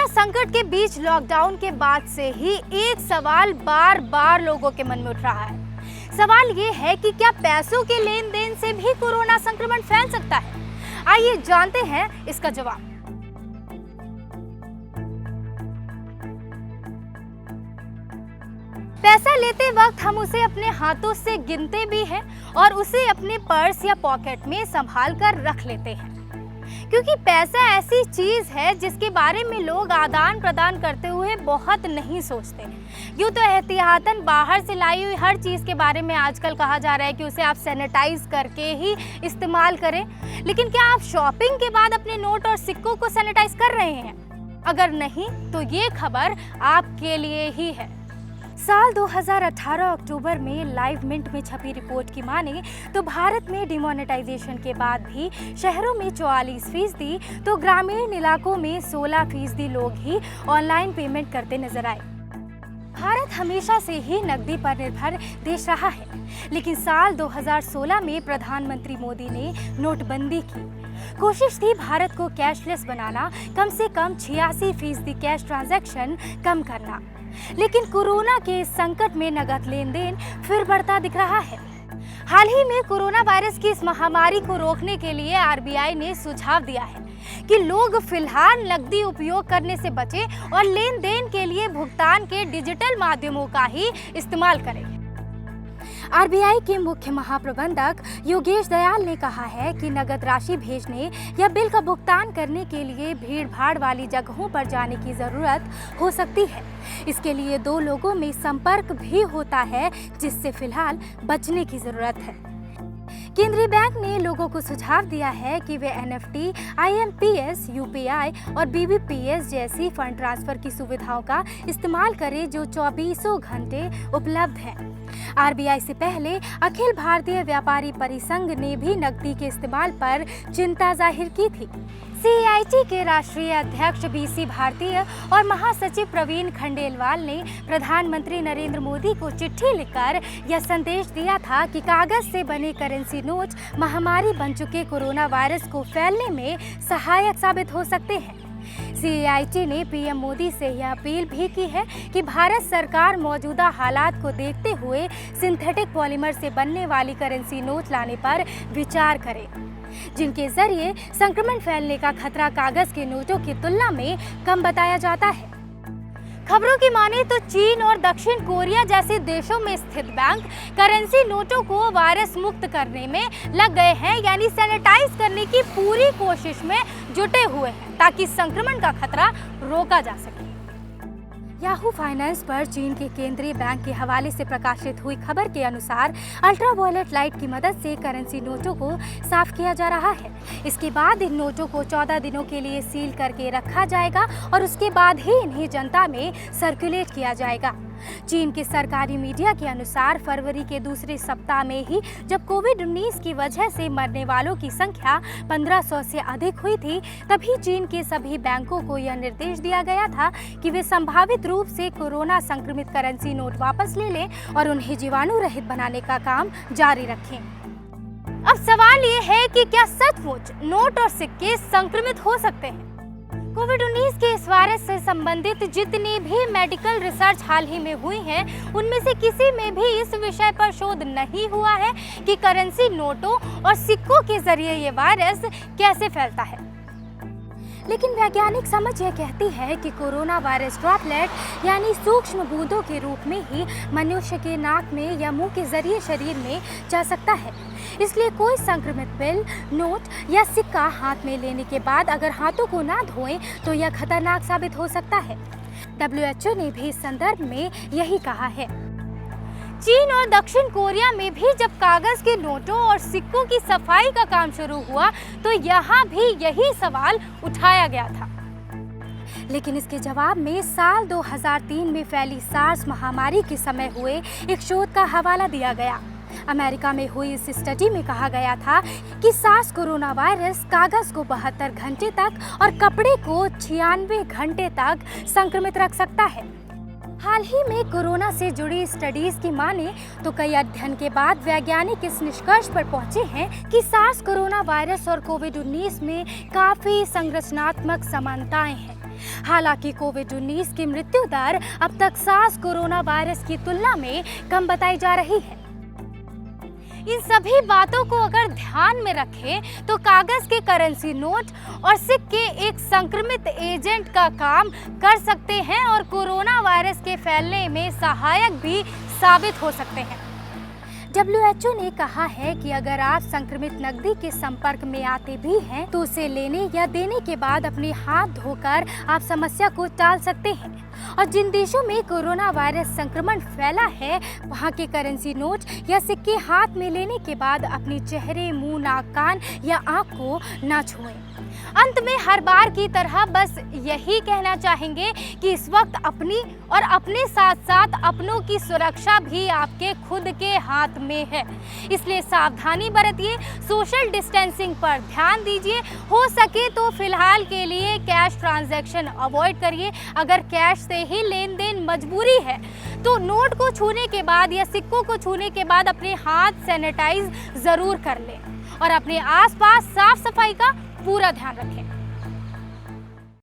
Corona संकट के बीच lockdown के बाद से ही एक सवाल बार बार लोगों के मन में उठ रहा है। सवाल ये है कि क्या पैसों के लेन देन से भी कोरोना संक्रमण फैल सकता है? आइए जानते हैं इसका जवाब। पैसा लेते वक्त हम उसे अपने हाथों से गिनते भी हैं और उसे अपने पर्स या पॉकेट में संभाल कर रख लेते हैं, क्योंकि पैसा ऐसी चीज है जिसके बारे में लोग आदान प्रदान करते हुए बहुत नहीं सोचते। यूँ तो एहतियातन बाहर से लाई हुई हर चीज के बारे में आजकल कहा जा रहा है कि उसे आप सैनिटाइज करके ही इस्तेमाल करें, लेकिन क्या आप शॉपिंग के बाद अपने नोट और सिक्कों को सैनिटाइज कर रहे हैं? अगर नहीं तो ये खबर आपके लिए ही है। साल 2018 अक्टूबर में लाइव मिंट में छपी रिपोर्ट की माने तो भारत में डिमोनेटाइजेशन के बाद भी शहरों में 44% तो ग्रामीण इलाकों में 16% लोग ही ऑनलाइन पेमेंट करते नजर आए। भारत हमेशा से ही नकदी पर निर्भर देश रहा है, लेकिन साल 2016 में प्रधानमंत्री मोदी ने नोटबंदी की। कोशिश थी भारत को कैशलेस बनाना, कम से कम 86% कैश ट्रांजैक्शन कम करना, लेकिन कोरोना के संकट में नगद लेन देन फिर बढ़ता दिख रहा है। हाल ही में कोरोना वायरस की इस महामारी को रोकने के लिए आरबीआई ने सुझाव दिया है कि लोग फिलहाल नकदी उपयोग करने से बचें और लेन देन के लिए भुगतान के डिजिटल माध्यमों का ही इस्तेमाल करें। आरबीआई के मुख्य महाप्रबंधक योगेश दयाल ने कहा है कि नगद राशि भेजने या बिल का भुगतान करने के लिए भीड़-भाड़ वाली जगहों पर जाने की जरूरत हो सकती है। इसके लिए 2 लोगों में संपर्क भी होता है, जिससे फिलहाल बचने की जरूरत है। केंद्रीय बैंक ने लोगों को सुझाव दिया है कि वे एनएफटी, आईएमपीएस, यूपीआई और बीबीपीएस जैसी फंड ट्रांसफर की सुविधाओं का इस्तेमाल करें जो 24 घंटे उपलब्ध हैं। आरबीआई से पहले अखिल भारतीय व्यापारी परिसंघ ने भी नकदी के इस्तेमाल पर चिंता जाहिर की थी। सीआईटी के राष्ट्रीय अध्यक्ष बीसी भारतीय और महासचिव प्रवीण खंडेलवाल ने प्रधानमंत्री नरेंद्र मोदी को चिट्ठी लिखकर यह संदेश दिया था कि कागज से बने करेंसी नोट महामारी बन चुके कोरोना वायरस को फैलने में सहायक साबित हो सकते हैं। सीआईटी ने पीएम मोदी से यह अपील भी की है कि भारत सरकार मौजूदा हालात को देखते हुए सिंथेटिक पॉलीमर से बनने वाली करेंसी नोट लाने पर विचार करे, जिनके जरिए संक्रमण फैलने का खतरा कागज के नोटों की तुलना में कम बताया जाता है। खबरों की माने तो चीन और दक्षिण कोरिया जैसे देशों में स्थित बैंक करेंसी नोटों को वायरस मुक्त करने में लग गए हैं, यानी सैनिटाइज करने की पूरी कोशिश में जुटे हुए हैं ताकि संक्रमण का खतरा रोका जा सके। याहू फाइनेंस पर चीन के केंद्रीय बैंक के हवाले से प्रकाशित हुई खबर के अनुसार अल्ट्रावायलेट लाइट की मदद से करेंसी नोटों को साफ किया जा रहा है। इसके बाद इन नोटों को 14 दिनों के लिए सील करके रखा जाएगा और उसके बाद ही इन्हें जनता में सर्कुलेट किया जाएगा। चीन के सरकारी मीडिया के अनुसार फरवरी के दूसरे सप्ताह में ही जब कोविड-19 की वजह से मरने वालों की संख्या 1500 से अधिक हुई थी, तभी चीन के सभी बैंकों को यह निर्देश दिया गया था कि वे संभावित रूप से कोरोना संक्रमित करेंसी नोट वापस ले लें और उन्हें जीवाणु रहित बनाने का काम जारी रखें। अब सवाल ये है कि क्या सचमुच नोट और सिक्के संक्रमित हो सकते हैं? कोविड-19 के इस वायरस से संबंधित जितनी भी मेडिकल रिसर्च हाल ही में हुई है, उनमें से किसी में भी इस विषय पर शोध नहीं हुआ है कि करेंसी नोटों और सिक्कों के जरिए ये वायरस कैसे फैलता है। लेकिन वैज्ञानिक समझ यह कहती है कि कोरोना वायरस ड्रॉपलेट यानी सूक्ष्म बूंदों के रूप में ही मनुष्य के नाक में या मुंह के जरिए शरीर में जा सकता है। इसलिए कोई संक्रमित बिल, नोट या सिक्का हाथ में लेने के बाद अगर हाथों को ना धोएं तो यह खतरनाक साबित हो सकता है। WHO ने भी इस संदर्भ में यही कहा है। चीन और दक्षिण कोरिया में भी जब कागज के नोटों और सिक्कों की सफाई का काम शुरू हुआ तो यहाँ भी यही सवाल उठाया गया था, लेकिन इसके जवाब में साल 2003 में फैली सार्स महामारी के समय हुए एक शोध का हवाला दिया गया। अमेरिका में हुई इस स्टडी में कहा गया था कि सार्स कोरोना वायरस कागज को 72 घंटे तक और कपड़े को 96 घंटे तक संक्रमित रख सकता है। हाल ही में कोरोना से जुड़ी स्टडीज की माने तो कई अध्ययन के बाद वैज्ञानिक इस निष्कर्ष पर पहुंचे हैं कि सार्स कोरोना वायरस और कोविड-19 में काफी संरचनात्मक समानताएं हैं। हालांकि कोविड-19 की मृत्यु दर अब तक सार्स कोरोना वायरस की तुलना में कम बताई जा रही है। इन सभी बातों को अगर ध्यान में रखें तो कागज के करेंसी नोट और सिक्के एक संक्रमित एजेंट का काम कर सकते हैं और कोरोना वायरस के फैलने में सहायक भी साबित हो सकते हैं। WHO ने कहा है कि अगर आप संक्रमित नकदी के संपर्क में आते भी हैं तो उसे लेने या देने के बाद अपने हाथ धोकर आप समस्या को टाल सकते हैं। और जिन देशों में कोरोना वायरस संक्रमण फैला है वहां के करेंसी नोट या सिक्के हाथ में लेने के बाद अपने चेहरे, मुंह, नाक, कान या आंख को ना छुएं। अंत में हर बार की तरह बस यही कहना चाहेंगे कि इस वक्त अपनी और अपने साथ साथ अपनों की सुरक्षा भी आपके खुद के हाथ में है, इसलिए सावधानी बरतिए, सोशल डिस्टेंसिंग पर ध्यान दीजिए। हो सके तो फिलहाल के लिए कैश ट्रांजैक्शन अवॉइड करिए। अगर कैश से ही लेन देन मजबूरी है तो नोट को छूने के बाद या सिक्कों को छूने के बाद अपने हाथ सैनिटाइज जरूर कर लें और अपने आसपास साफ सफाई का पूरा ध्यान रखें।